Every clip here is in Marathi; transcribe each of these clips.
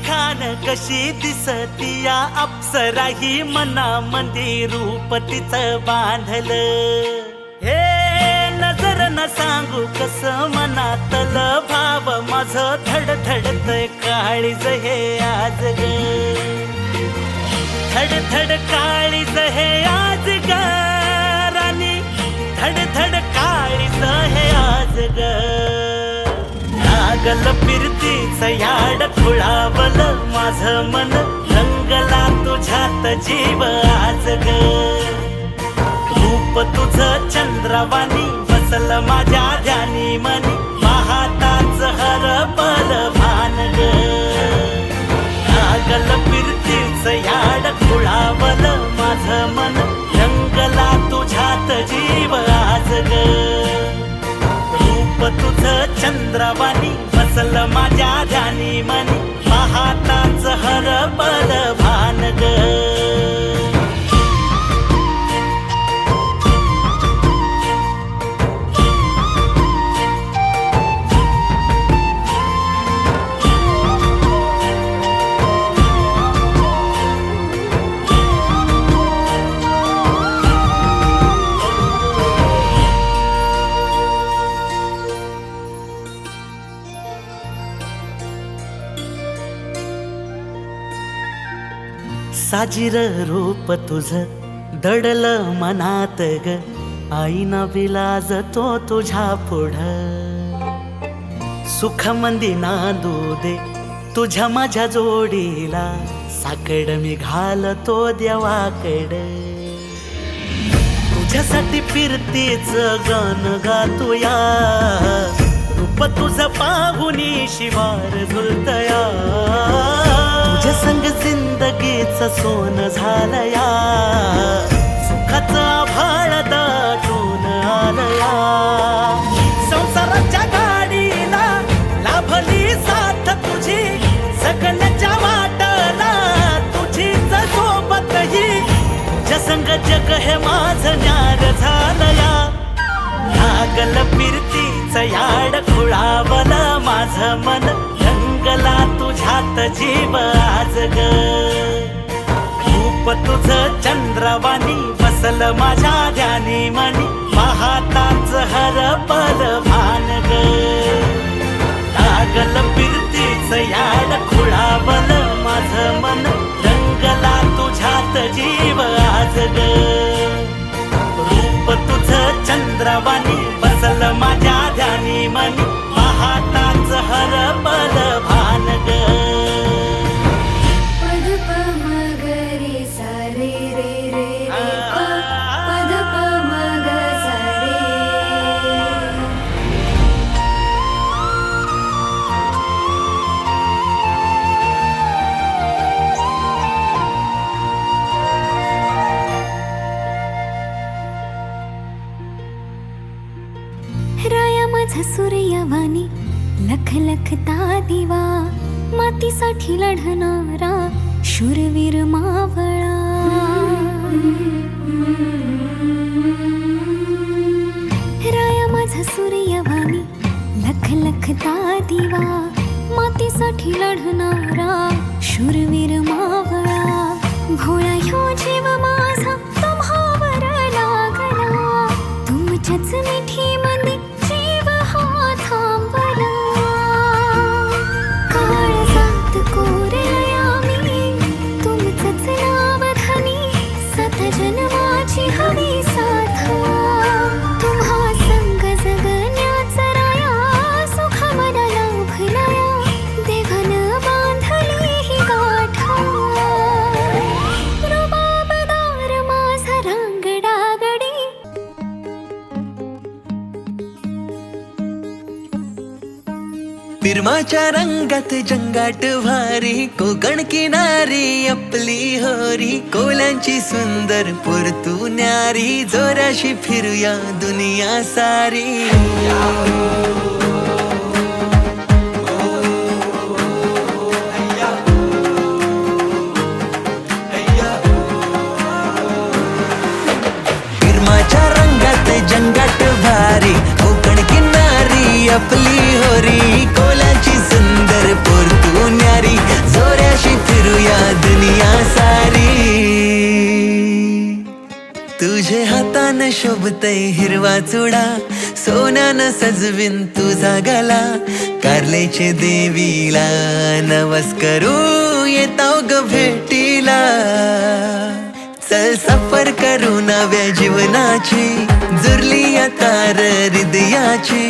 खान कशी दिसती या अप्सरा ही मनामंदी रूप तिचं बांधलं. हे नजर न सांगू कस मनातल भाव माझं धडधडतय काळीज हे आज ग. धडधड काळीज हे आज ग राणी, धडधड काळीज हे आज ग. लागल फिरतीच याड खुळावलं माझं मन, रंगला तुझ्यात जीव आज ग. रूप तुझं चंद्रवाणी बसल माझ्या ध्यानी मनी, पाहताच हरपल भान ग. लागल फिरतीच याड खुळावलं माझं मन, रंगला तुझ्यात जीव आज ग. रूप तुझं चंद्रवाणी बसल माझ्या ध्यानी मनी, पाहताच हरपल भान ग. साजिर रूप तुझं दडलं मनात ग, आईना विलाज तो तुझ्या पुढं. सुख मंदी नांदू दे तुझ्या माझ्या जोडीला, साकड मी घालतो देवाकड. तुझ्यासाठी फिरतेच गान गातोया, रूप तुझं पाहुनी शिवार झुलतया. तुझ्या संग जिंदगीच सोन झालया, सुखाचं आभाळ दाटून आलया. संसाराच्या गाडीला लाभली साथ तुझी, जगण्याच्या वाटला तुझीच सोबत ही. तुझ्या संग जग हे माझं न्यार झालया. लागल फिरतीच याड खुळावलं माझं मन, रंगला तुझ्यात जीव आज ग. रूप तुझं चंद्रवाणी बसल माझ्या ध्यानी मनी, पाहताच हरपल भान ग. लागल फिरतीच याड खुळावलं माझं मन, रंगला तुझ्यात जीव आज ग. रूप तुझं चंद्रवाणी बसल माझ्या ध्यानी मनी, पाहताच हरपल भान ग. पद प म ग रे सा रे रे रे रे प, पद प म ग सा रे. राया माझा सूर्यवाणी लख लखता दिवा, मातीसाठी लढणारा शूरवीर मावळा. राया माझा सूर्यवाणी लख लखता दिवा, मातीसाठी लढणारा शूरवीर मावळा. भोळा ह्यो जीव माझा तुम्हावर लागला, तुमच्याच मिठी मध्ये जीव हा थांबला. काळजात कोरलया मी तुमचंच नाव धनी, सात जन्माची हवी साथ. तुम्हा संग जगण्याच राया, सुख मला लाभलया, देवान बांधली ही गाठ. रुबाबदार माझा रांगडा गडी, फिरमाच्या रंगात जंगाट भारी, कोकण किनारी आपली होरी. कोल्यांची सुंदर परतू न्यारी, जोराशी फिरूया दुनिया सारी. फिरमाच्या रंगात जंगाट भारी, कोकण किनारी आपली होरी. कोलाची सुंदर परतू न्यारी, चुडा सोन्यानं सजवीन तुझा गला कारलेचे देवीला नवस करू येताव ग भेटीला चल सफर करू नव्या जीवनाची जुरली आता हृदयाची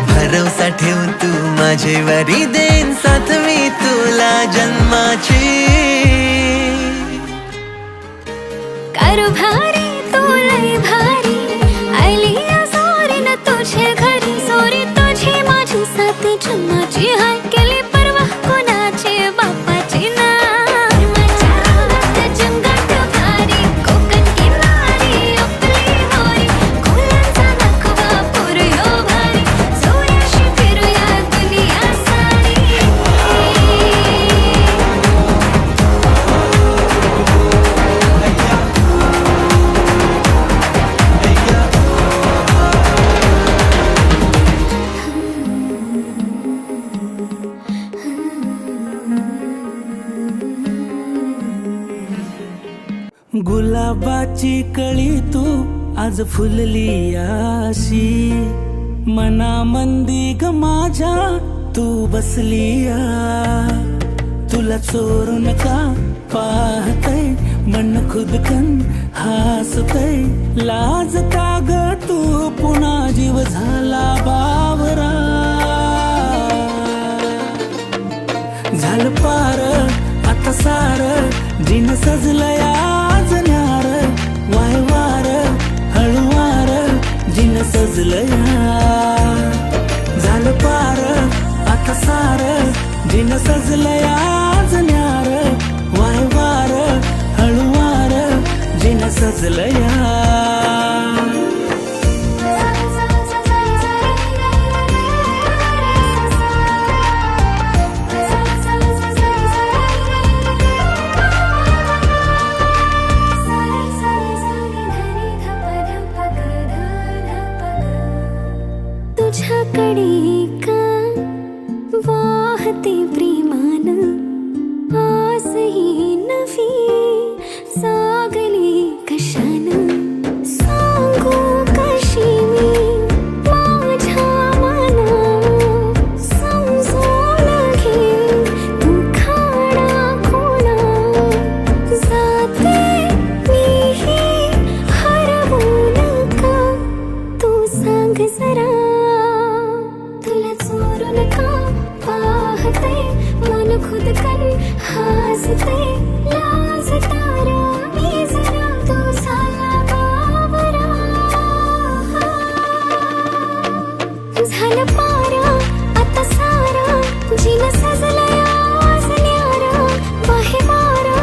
भरवसा ठेव तू माझेवरी देन साथ मी तुला जन्माची कारभारी तू लय भारी आली सोरी न तुझे घरी सोरी तुझी माझी साथी जन्माची हाय केली परवा कोणाची बापाची ना माझ्या रंगात जंगाट भारी कोकण किनारी आपली होरी कोल्यांचा नखवा पुरयो भारी सोऱ्याशी फिरूया दुनिया सारी गुलाबाची कळी तू आज फुलली आशी मनामंदी ग माझ्या तू बसली तुला चोरून का पाहतय मन खुदकन हसतय लाजता ग तू पुन्हा जीव झाला बावरा झालं पार आता सार जिन सजलंय आज न्यार वाय वार हळुवार जिन सजलंय झालं पार आता सार जिन सजलंय आज न्यार वाय वार हळुवार जिन सजलंय तुझ्याकडे का वाहते प्रेमान आसही नवी सागले कशान सांगू कशी मी माझ्या मना समजून घे तू खाडा खोना जाते मीही हरवू नका तू सांग जरा तुला चोरून का पाहते मन खुद कर हसते लाज तारा मी जरा तू झाला बावरा झालं पारा आता सारा जिन सजलंय आज न्यारा बाहे वारा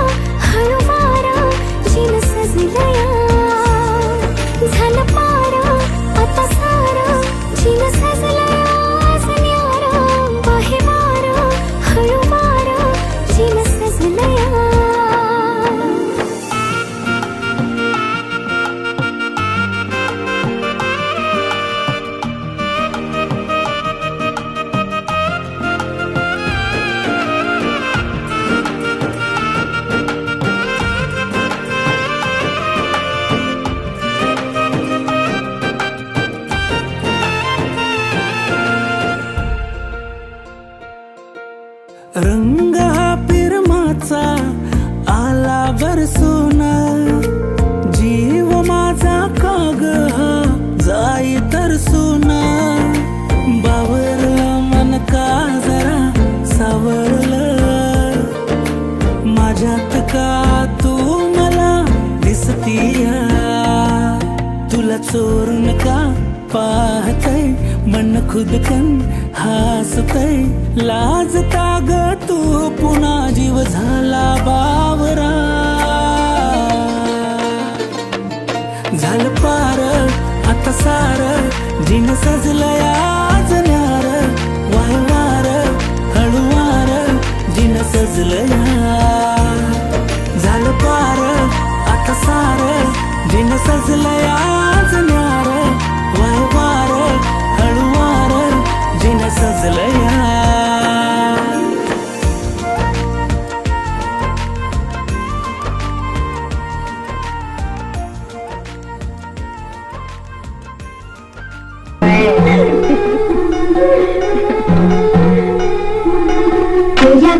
हळू वारा जिन सजलंय झालं पारा आता सारा जिन सजलंय आज न्यारा बाहे वारा हळू वारा जिन सजलंय रंग हा पिरमाचा आला बरसून जीव माझा काग हा जाई तरसून बावरलं मन का जरा सावरलं माझ्यात का तू मला दिसतीया तुला चोरून का पाहतय मन खुदकन हसतय लाजता ग तू पुन्हा जीव झाला बावरा झालं पार आता सार जिन सजलंय आज न्यार वाय वार हळुवार जिन सजलंय झालं पार आता सार जिन सजलंय आज न्यार वाय वार हळुवार जिन सजलंय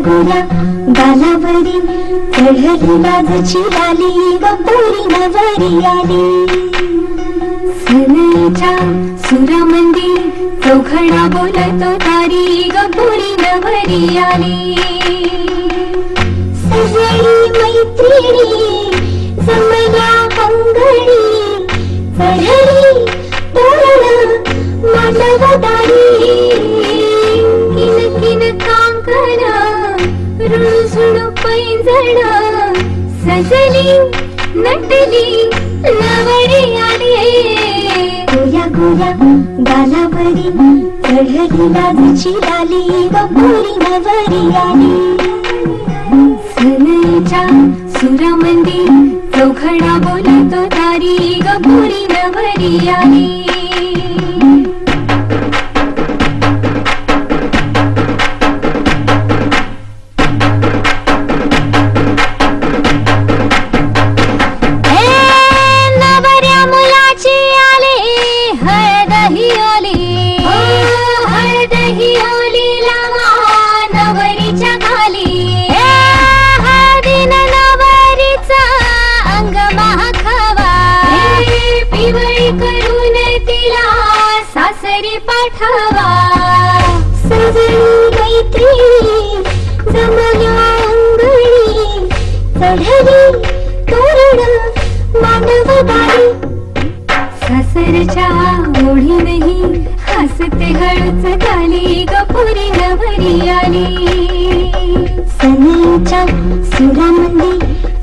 गोऱ्या गालावरी चढली लाजची लाली ग पोरी नवरी आली सनईच्या सुरामंदी चौघडा बोलतो तारी ग पोरी नवरी आली सजळी मैत्रिणी जमल्या अंगणी चढली तोरण मानवदारी किन किन कांकण रुळझुळ पैंजण सजली नटली नवरी आली गोया गोया गालावरी चढली लाजची लाली ग पोरी नवरी आली सनईच्या सुरामंदी चौघडा बोलतो तारी ग पोरी नवरी आली पाठवा सजळी मैत्री जमल्या अंगणी चढली तोरण मानवदारी सासरच्या ओढीनही हसते हळूच गाली ग पोरी नवरी आली सनईच्या सुरामंदी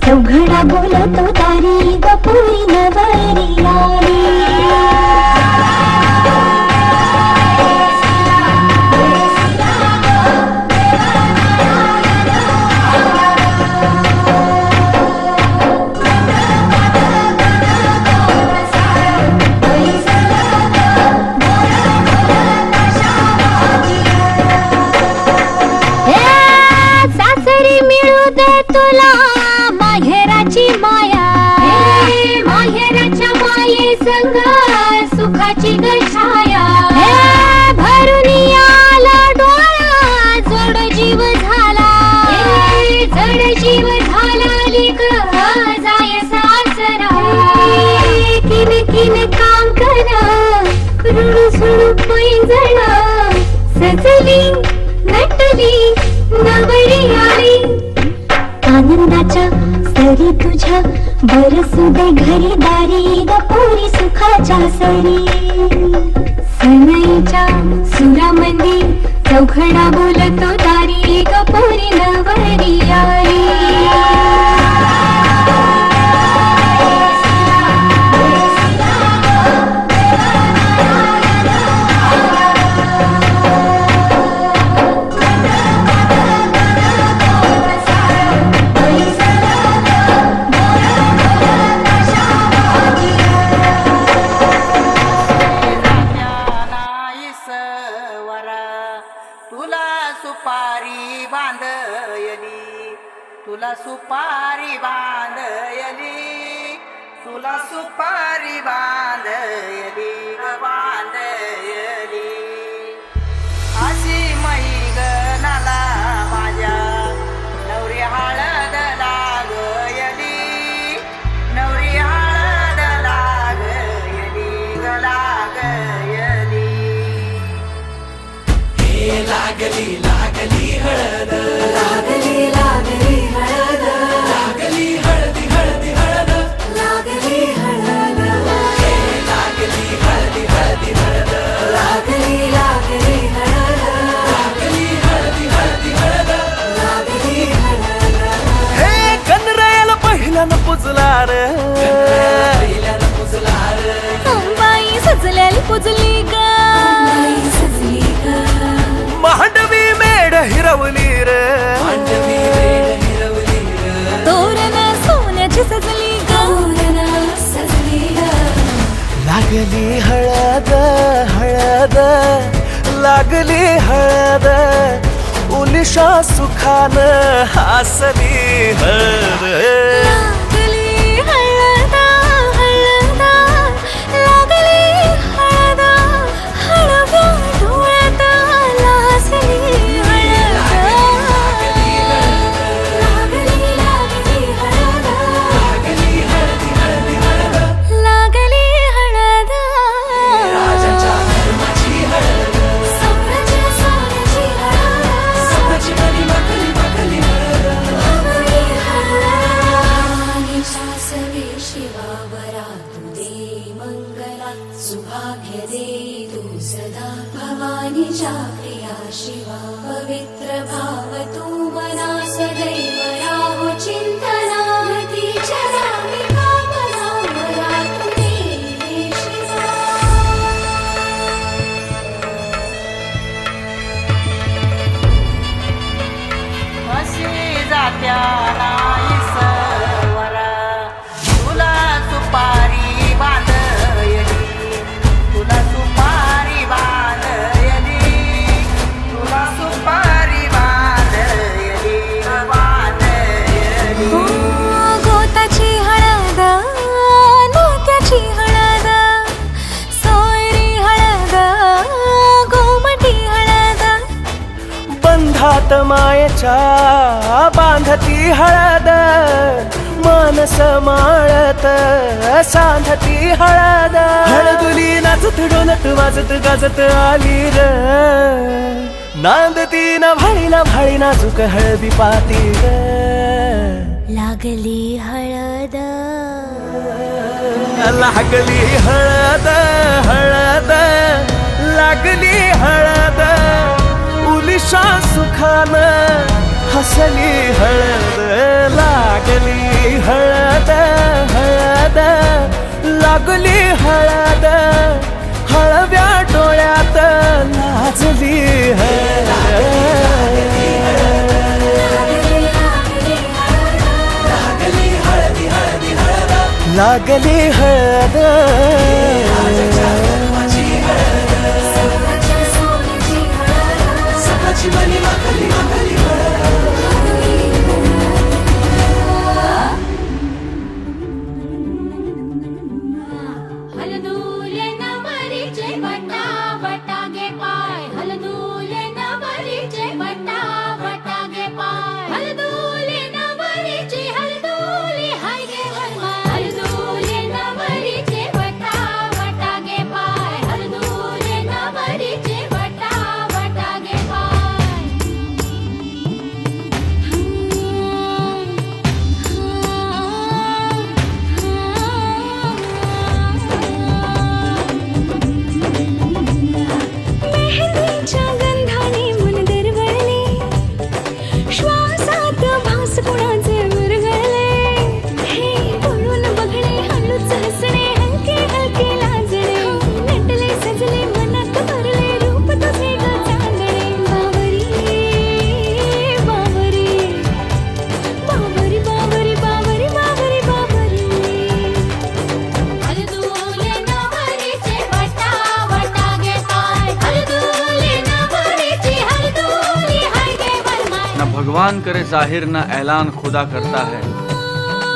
चौघडा बोलतो तारी ग पोरी नवरी आली तुला माहेराची माया माहेराच्या माये संग सुखाची गछाया भरून आला डोळा जड जीव झाला लिक जाय सासरा किन किन कांकण रुळझुळ पैंजण सजली नटली नवरी आली आनंदाच्या सरी तुझ्या बरसू दे घरी दारी ग पोरी सुखाच्या सरी सनईच्या सुरामंदी चौघडा बोलतो तारी ग पोरी नवरी आली तुला सुपारी बांधयली तुला सुपारी बांधयली बांधयली अशी मैगनाला माझ्या नवरी हळद लागयली नवरी हळद लागयली लागयली हे लागली लागली हळद लागली लागली हळद लागली हळदी हळदी हळद लागली हळद हे लागली हळदी हळदी हळद लागली लागली हळद लागली हळदी हळदी हळद लागली हळद हे कनरायाला पहिल्यानं पुजला रे पहिल्यानं पुजला रे अंबाई सजलेली पुजली ग सजली ग मांडवी मेढ हिरवली रे मांडवी वेळ हिरवली रे तोरण सोन्याची सजली ग सजली ग लागली हळद हळद लागली हळद उलिशा सुखानं हासली हळद लागली हळद हळद लागली हळद हळव्या डोळ्यात लाजली हळद भवानीच्या प्रिया शिवा पवित्र भाव तू मना सदैव राहो चिंतना तीच्या नामी कामना मला तू दे शिवा. अशी जात्या नाही सवरा तुला सुपारी बांधयली तुला सुपारी बांधयली तुला सुपारी बांधयली बांधयली. गोताची हळद नात्याची हळद सोयरी हळद गोमटी हळद बंधात मायेच्या बांधती हळद मानस माळत सांधती हळद हळदुली नाचत डोलत वाजत गाजत आली र नांदती न भाळी नाजूक हळदी पाती ग लागली हळद लागली हळद हळद लागली हळद उलिशा सुखान हसली हळद लागली हळद हळद लागली हळद हळव्या डोळ्यात लाजली हळद लागली हळद हलदूले नवरीचे बटा बटा गे पाय हलदूले नवरीचे बटा बटा गे पाय हलदूले नवरीचे हलदूले हाय गे वरमाय हलदूले नवरीचे बटा बटा गे पाय हलदूले नवरीचे बटा बटा गे मेहंदीच्या गंधाने मन दरवळले श्वासात भास कुणाचे मुरगळले हे पळून बघणे हळूच हसणे हलके हलके लाजणे नटले सजले मनात भरले रूप तुझे ग चांदणे बावरी बावरी बावरी बावरी बावरी बावरी बावरी हलदूले नवरीचे बटा बटा गे पाय हलदूले नवरीचे हलदूले हाय गे वरमाय. न भगवान करे जाहिर न ऐलान खुदा करता है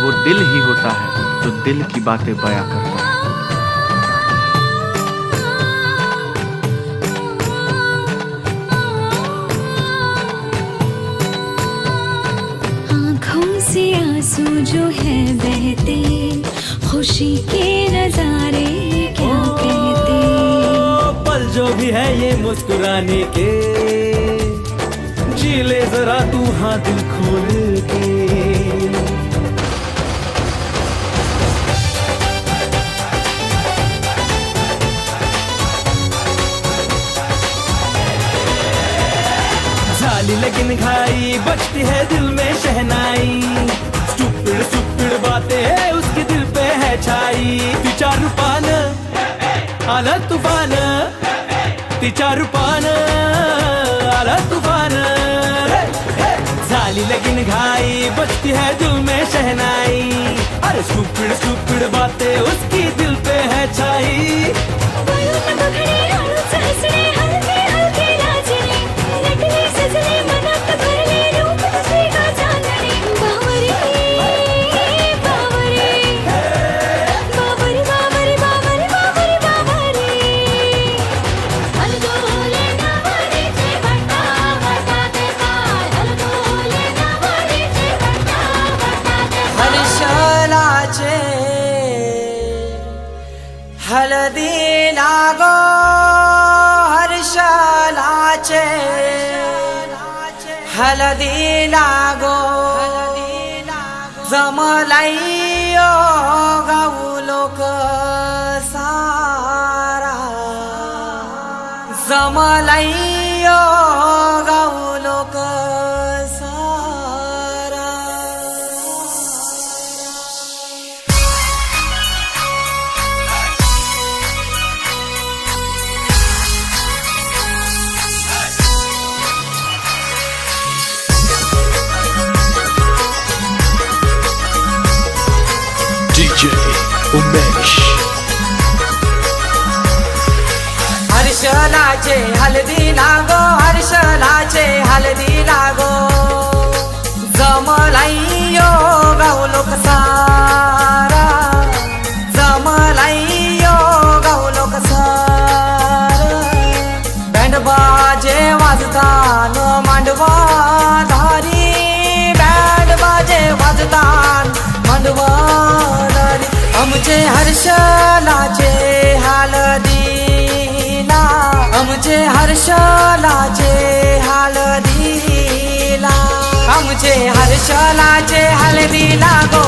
वो दिल ही होता है जो दिल की बातें बयां करता है. आँखों से आंसू जो है बहते खुशी के नजारे क्या कहते. पल जो भी है ये मुस्कुराने के जी ले जरा तू हाँ दिल खोल के झाली लगन घाई बजती है दिल में शहनाई स्टूपिड स्टूपिड बातें उसके दिल पे है छाई तिच्या रूपान आलं तुफान तिच्या रूपान आलं तुफान झाली लगन घाई बजती है दिल में शहनाई अरे स्टूपिड स्टूपिड बातें उसकी दिल पे है छाई पळून बघणे हळूच हसणे हलके हलके लाजणे नटले सजले मनात भरले रूप तुझे ग चांदणे बावरी बावरी बावरी बावरी बावरी बावरी बावरी हलदूले नवरीचे बटा बटा गे पाय हलदूले नवरीचे बटा बटा गे पाय. हर्षलाचे हळदी लागो हर्षलाचे हळदी लागो जमलाई गाऊ लोक सारा जम जमलाइयो गाऊ लोक सारा DJ Umesh. हर्षलाचे हलदी लागो हर्षलाचे हलदी लागो जमलाइयो गाऊ लोक सारा जमलाइयो गाऊ लोक सारा बँड बाजे वाजतान मांडवा धारी बँड बाजे वाजतान मांडवा धारी आमचे हर्षलाचे हलदीला आमचे हर्षलाचे हलदीला आमचे हर्षलाचे हलदीला गो